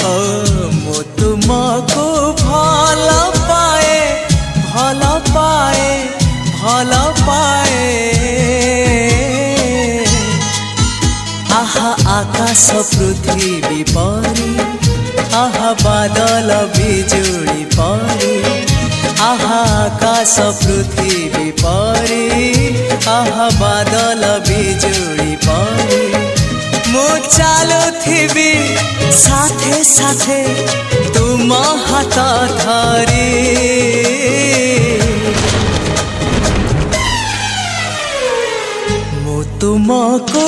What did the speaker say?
ओ मु तुमको भल पाए भल पाए भल पाए आहा आकाश पृथ्वी परी आहा बादल बिजुली परी आहा आकाश पृथ्वी परी आहा बादल बिजुली परी मु चालुथिबी साथे साथे तुम हाथ धरी मु तुमको